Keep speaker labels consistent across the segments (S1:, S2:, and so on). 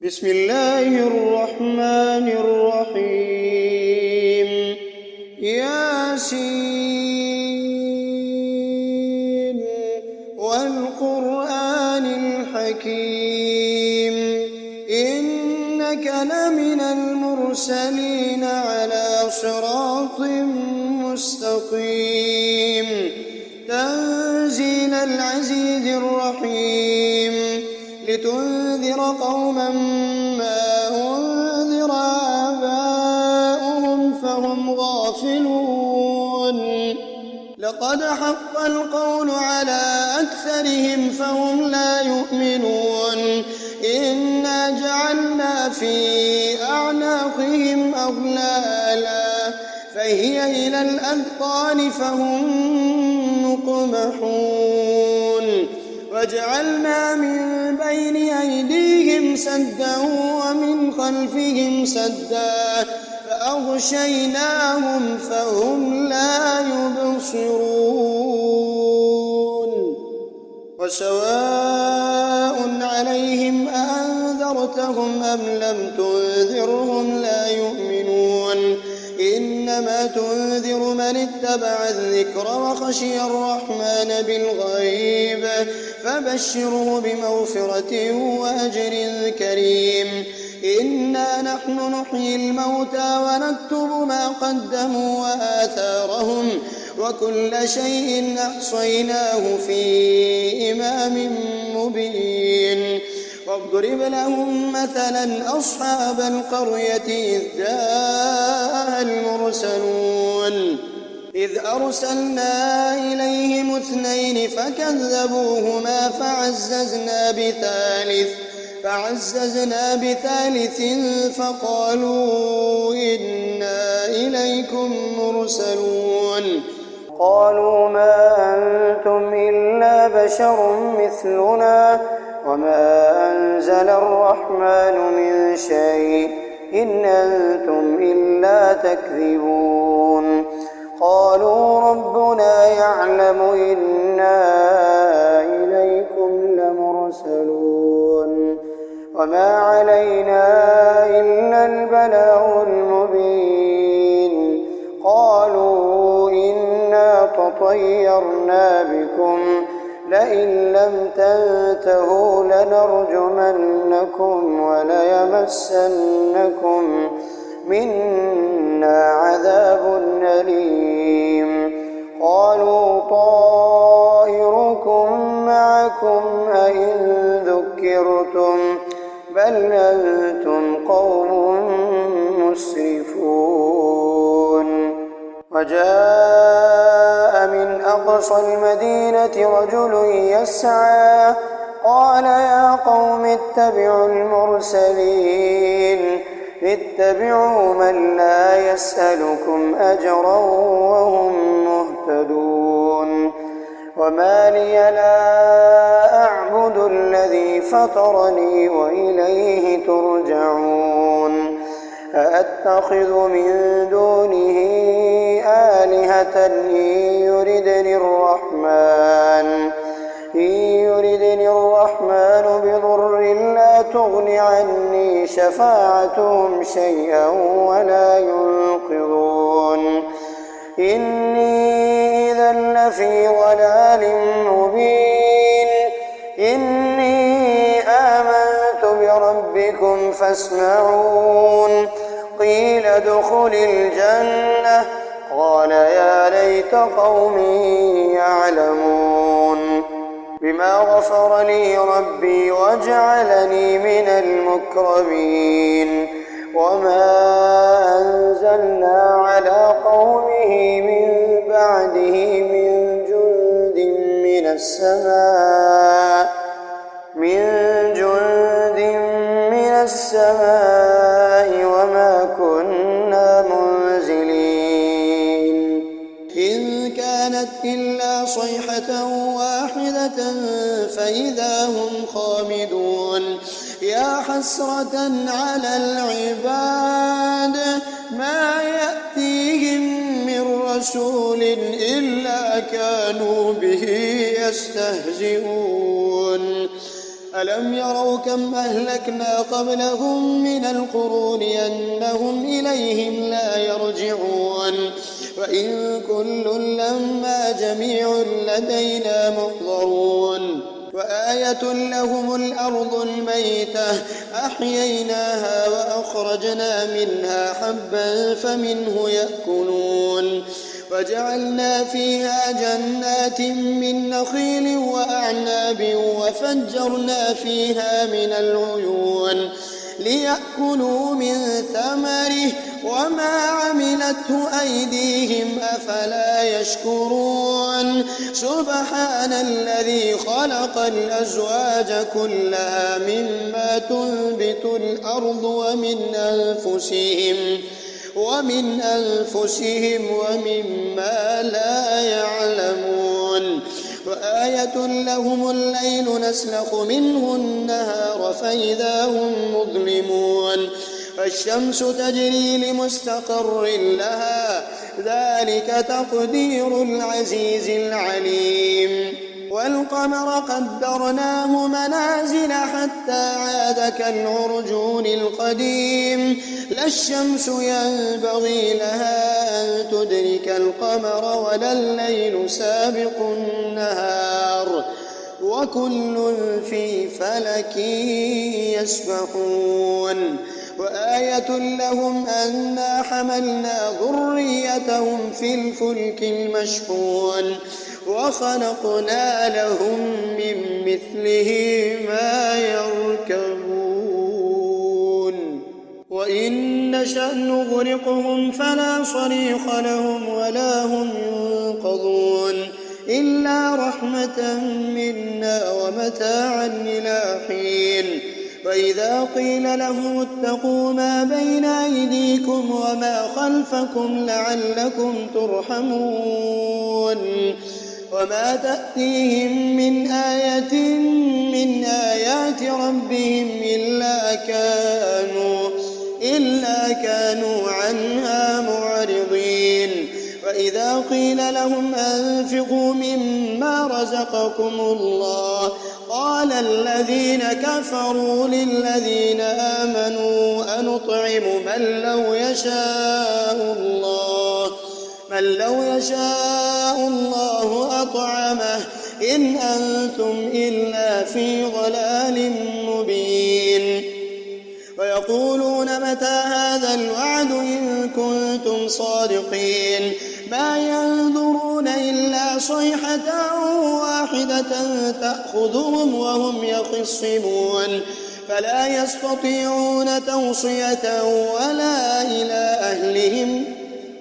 S1: بسم الله الرحمن الرحيم ياسين والقرآن الحكيم إنك لمن المرسلين على صراط مستقيم تنزيل العزيز الرحيم لتنذر قوما ما أنذر آباؤهم فهم غافلون لقد حق القول على أكثرهم فهم لا يؤمنون إنا جعلنا في أعناقهم أغلالا فهي إلى الأذقان فهم مقمحون وجعلنا من بين أيديهم سدا ومن خلفهم سدا فأغشيناهم فهم لا يبصرون وسواء عليهم أأنذرتهم أم لم تنذرهم لا يؤمنون إنما تنذر من اتبع الذكر وخشي الرحمن بالغيب فبشره بمغفرة وأجر كريم إنا نحن نحيي الموتى ونكتب ما قدموا وآثارهم وكل شيء أحصيناه في إمام مبين واضرب لهم مثلا أصحاب القرية إذ جاءها المرسلون إذ أرسلنا إليهم اثنين فكذبوهما فعززنا بثالث فقالوا إنا إليكم مرسلون قالوا ما أنتم إلا بشر مثلنا وما أنزل الرحمن من شيء إن أنتم إلا تكذبون قالوا ربنا يعلم إنا إليكم لمرسلون وما علينا إلا البلاغ المبين قالوا إنا تطيرنا بكم لئن لم تنتهوا لنرجمنكم وليمسنكم منا عذاب أليم قالوا طائركم معكم أئن ذكرتم بل أنتم قوم مسرفون وجاء من أقصى المدينة رجل يسعى قال يا قوم اتبعوا المرسلين اتبعوا من لا يسألكم أجرا وهم مهتدون وما لي لا أعبد الذي فطرني وإليه ترجعون أأتخذ من دونه آلهة إن يردني الرحمن بضر لا تغن عني شفاعتهم شيئا ولا ينقذون إني إذا لفي ضلال مبين إني آمنت بربكم فاسمعون قيل ادخل الجنة قال يا ليت قومي يعلمون بما غفر لي ربي وجعلني من المكرمين وما أنزلنا على قومه من بعده من جند من السماء وما كنا منزلين إن كانت إلا صيحة واحدة فإذا هم خامدون يا حسرة على العباد ما يأتيهم من رسول إلا كانوا به يستهزئون ألم يروا كم أهلكنا قبلهم من القرون أنهم إليهم لا يرجعون وإن كل لما جميع لدينا محضرون وآية لهم الأرض الميتة أحييناها وأخرجنا منها حبا فمنه يأكلون وجعلنا فيها جنات من نخيل وأعناب وفجرنا فيها من العيون ليأكلوا من ثمره وما عملته أيديهم أفلا يشكرون سبحان الذي خلق الأزواج كلها مما تنبت الأرض ومن أنفسهم ومما لا يعلمون وآية لهم الليل نسلخ منه النهار فإذا هم مظلمون والشمس تجري لمستقر لها ذلك تقدير العزيز العليم والقمر قدرناه منازل حتى عاد كالعرجون القديم لا الشمس ينبغي لها أن تدرك القمر ولا الليل سابق النهار وكل في فلك يسبحون وآية لهم أنا حملنا ذريتهم في الفلك المشحون وخلقنا لهم من مثله ما يركبون وإن نشأ نغرقهم فلا صريخ لهم ولا هم ينقذون إلا رحمة منا ومتاعا إلى حين وإذا قيل لهم اتقوا ما بين أيديكم وما خلفكم لعلكم ترحمون وما تأتيهم من آية من آيات ربهم إلا كانوا عنها معرضين وإذا قيل لهم أنفقوا مما رزقكم الله قال الذين كفروا للذين آمنوا أنطعم من لو يشاء الله أطعمه إن أنتم إلا في ضلال مبين ويقولون متى هذا الوعد إن كنتم صادقين ما ينظرون إلا صيحة واحدة تأخذهم وهم يخصمون فلا يستطيعون توصية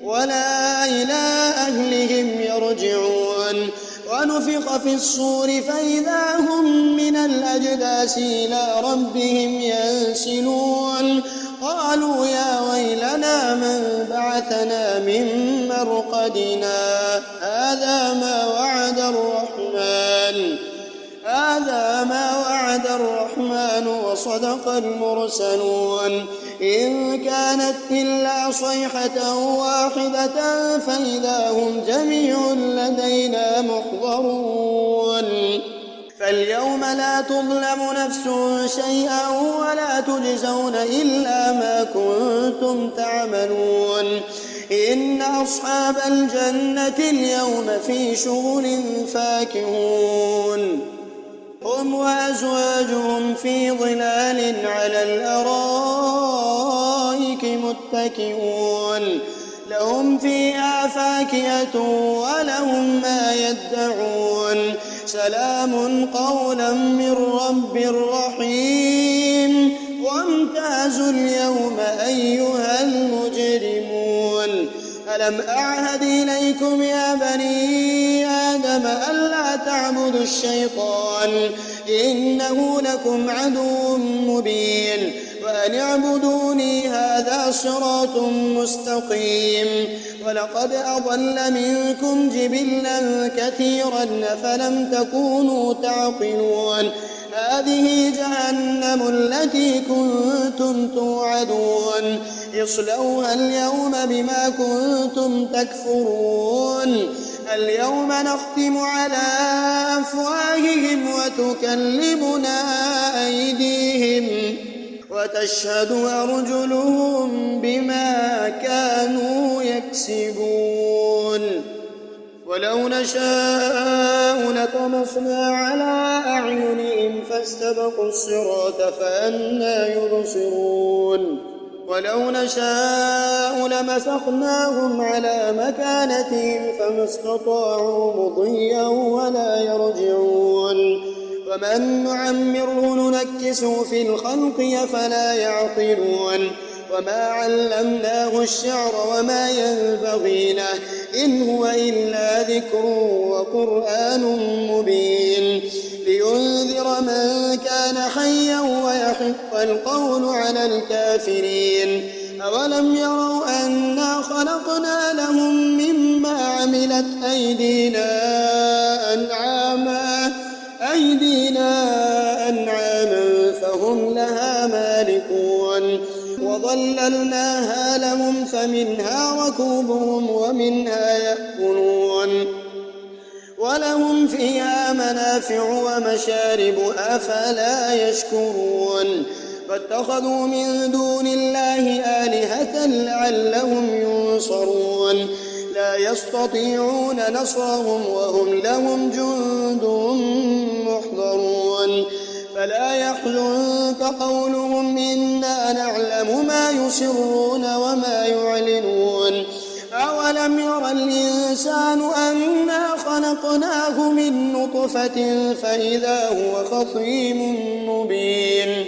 S1: ولا إلى أهلهم يرجعون ونفخ في الصور فإذا هم من الأجداث إلى ربهم ينسلون قالوا يا ويلنا من بعثنا من مرقدنا هذا ما وعد الرحمن وصدق المرسلون إن كانت إلا صيحة واحدة فإذا هم جميع لدينا محضرون فاليوم لا تظلم نفس شيئا ولا تجزون إلا ما كنتم تعملون إن أصحاب الجنة اليوم في شغل فاكهون هم وأزواجهم في ظلال على الأرائك متكئون لهم فيها فاكهة ولهم ما يدعون سلام قولا من رب رحيم وامتازوا اليوم أيها المجرمون ألم أعهد إليكم يا بني آدم ألا تعبدوا الشيطان إنه لكم عدو مبين وأن اعبدوني هذا صراط مستقيم ولقد أضل منكم جبلا كثيرا فلم تكونوا تعقلون هذه جهنم التي كنتم توعدون اصلوها اليوم بما كنتم تكفرون اليوم نختم على أفواههم وتكلمنا أيديهم وتشهد أرجلهم بما كانوا يكسبون ولو نشاء لطمسنا على أعينهم فاستبقوا الصراط فأنى يبصرون ولو نشاء لمسخناهم على مكانتهم فما استطاعوا مضيا ولا يرجعون ومن نعمره ننكسه في الخلق أفلا يعقلون وما علمناه الشعر وما ينبغي له إن هو إلا ذكر وقرآن مبين لينذر من كان حيا ويحق القول على الكافرين أولم يروا أنا خلقنا لهم مما عملت أيدينا فهم لها مالكون وظللناها لهم فمنها ركوبهم ومنها يأكلون ولهم فيها منافع ومشارب أفلا يشكرون فاتخذوا من دون الله آلهة لعلهم ينصرون لا يستطيعون نصرهم وهم لهم جند محضرون فلا يحزنك قولهم إنا نعلم ما يسرون وما يعلنون أولم ير الإنسان أنا خلقناه من نطفة فإذا هو خصيم مبين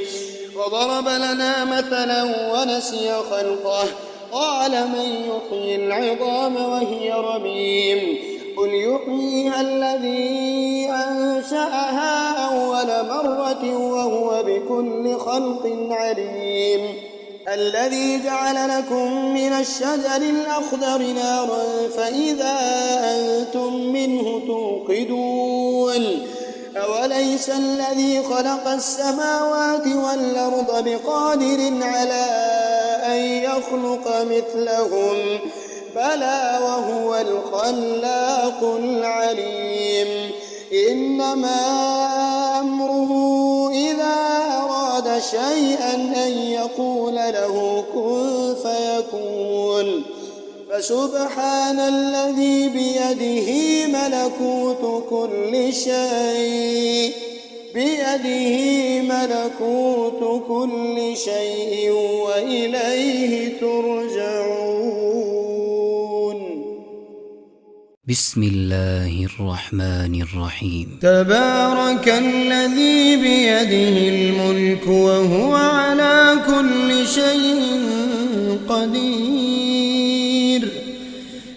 S1: وضرب لنا مثلا ونسي خلقه قال من يحيي العظام وهي رميم قل يحييها الذي أنشأها أول مرة وهو بكل خلق عليم الذي جعل لكم من الشجر الأخضر نارا فإذا أنتم منه توقدون أوليس الذي خلق السماوات والأرض بقادر على أن يخلق مثلهم بلى وهو الخلاق العليم إنما أمره إذا أراد شيئا أن يقول له كن فيكون فسبحان الذي بيده ملكوت كل شيء وإليه ترجعون
S2: بسم الله الرحمن الرحيم
S1: تبارك الذي بيده الملك وهو على كل شيء قدير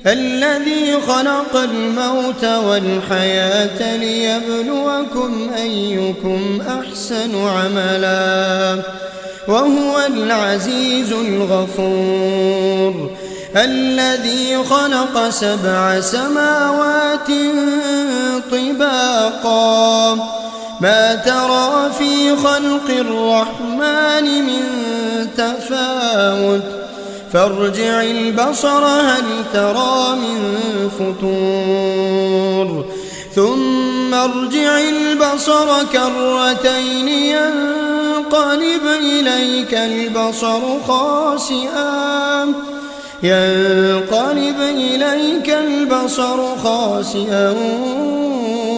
S1: الذي خلق الموت والحياة ليبلوكم أيكم أحسن عملا وهو العزيز الغفور الذي خلق 7 سماوات طباقا ما ترى في خلق الرحمن من تفاوت فارجع البصر هل ترى من فطور ثم ارجع البصر كرتين ينقلب إليك البصر خاسئا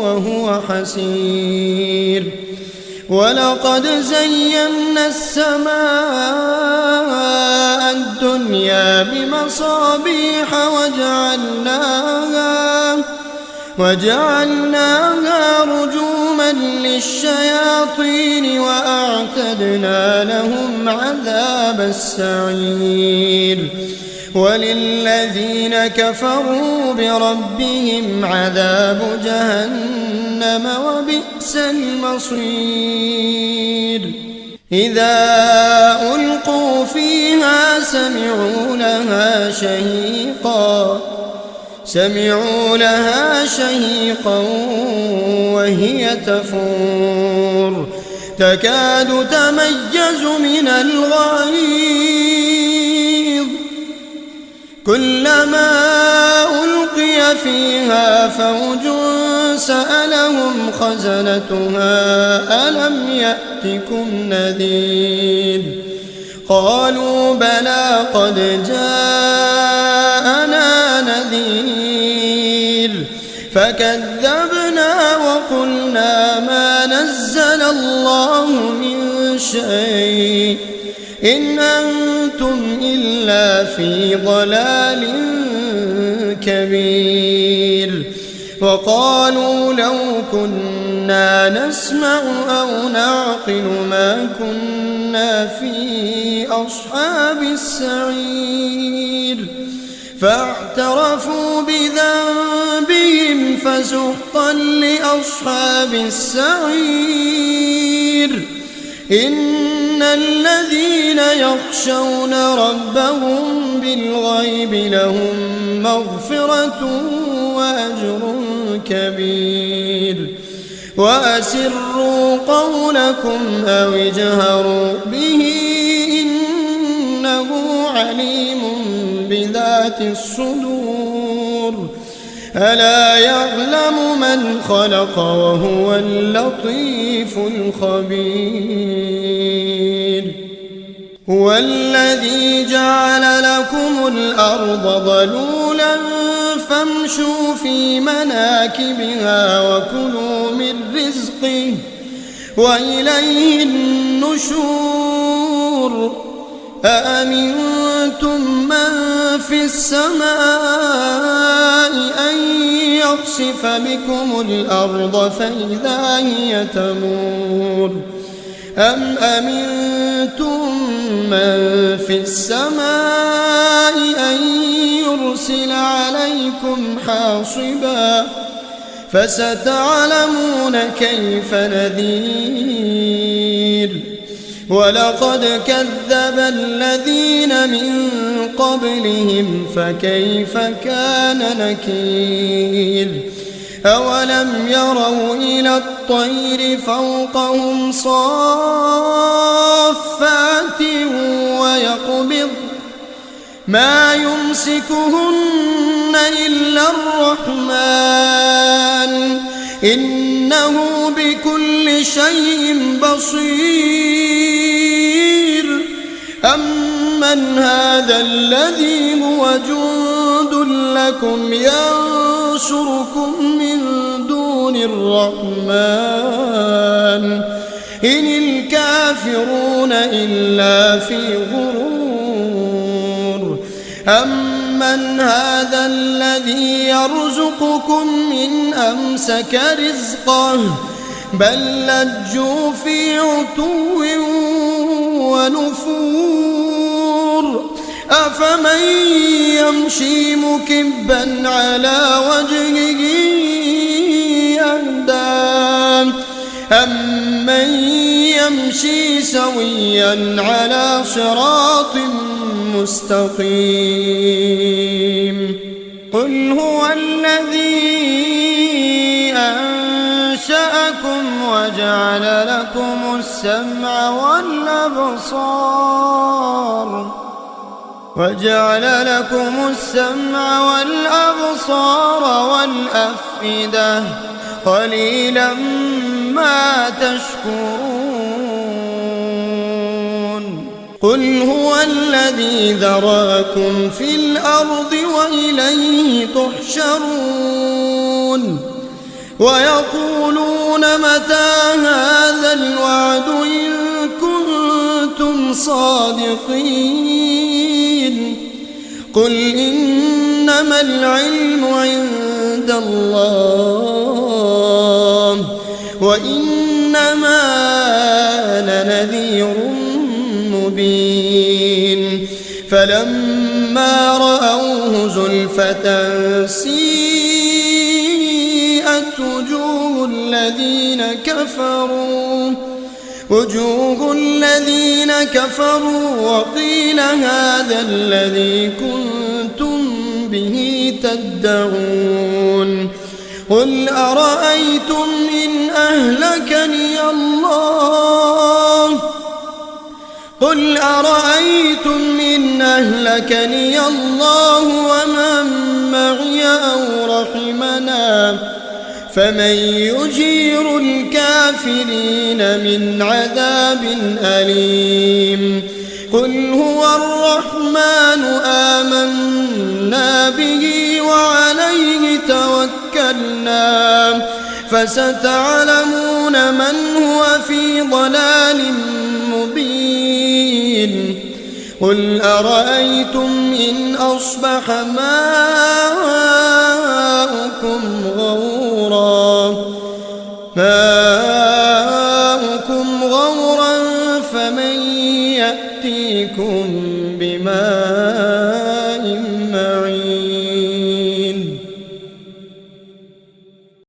S1: وهو حسير ولقد زينا السماء الدنيا بمصابيح وجعلناها رجوما للشياطين وأعتدنا لهم عذاب السعير وللذين كفروا بربهم عذاب جهنم وبئس المصير إذا ألقوا فيها سمعوا لها شهيقا وهي تفور تكاد تميز من الغيظ كلما ألقي فيها فوج سألهم خزنتها ألم يأتكم نذير قالوا بلى قد جاءنا نذير فكذبنا وقلنا ما نزل الله من شيء إن أنتم إلا في ضلال كبير وقالوا لو كنا نسمع أو نعقل ما كنا في أصحاب السعير فاعترفوا بذنبهم فسحقا لأصحاب السعير إن الذين يخشون ربهم بالغيب لهم مغفرة وأجر كبير وأسروا قولكم أو اجهروا به إنه عليم بذات الصدور ألا يعلم من خلق وهو اللطيف الخبير هو الذي جعل لكم الأرض ذلولا فامشوا في مناكبها وكلوا من رزقه وإليه النشور أأمنتم من في السماء أن يخسف بكم الأرض فإذا هي تمور أم أمنتم من في السماء أن يرسل عليكم حاصبا فستعلمون كيف نذير ولقد كذب الذين من قبلهم فكيف كان نكير أولم يروا إلى الطير فوقهم صافات ويقبض ما يمسكهن إلا الرحمن إنه بكل شيء بصير أمن هذا الذي هو جند لكم ينصركم من دون الرحمن إن الكافرون إلا في غرور أمن هذا الذي يرزقكم إن أمسك رزقه بل لجوا في عتو ونفور أفمن يمشي مكبا على وجهه أهدى أمن يمشي سويا على صراط مستقيم قل هو الذي أنشأكم وجعل لكم السمع والأبصار والأفئدة قليلا ما تشكرون قل هو الذي ذراكم في الأرض وإليه تحشرون ويقولون متى هذا الوعد إن كنتم صادقين قل إنما العلم عند الله وإنما أنا نذير مبين فلما رأوه زلفة سيئت وجوه الذين كفروا وقيل هذا الذي كنتم به تدعون قل أرأيتم إن أهلكني الله ومن معي أو رحمنا فمن يجير الكافرين من عذاب أليم قل هو الرحمن آمنا به وعليه توكلنا فستعلمون من هو في ضلال مبين قل أرأيتم إن أصبح ماؤكم غورا فمن يأتيكم بماء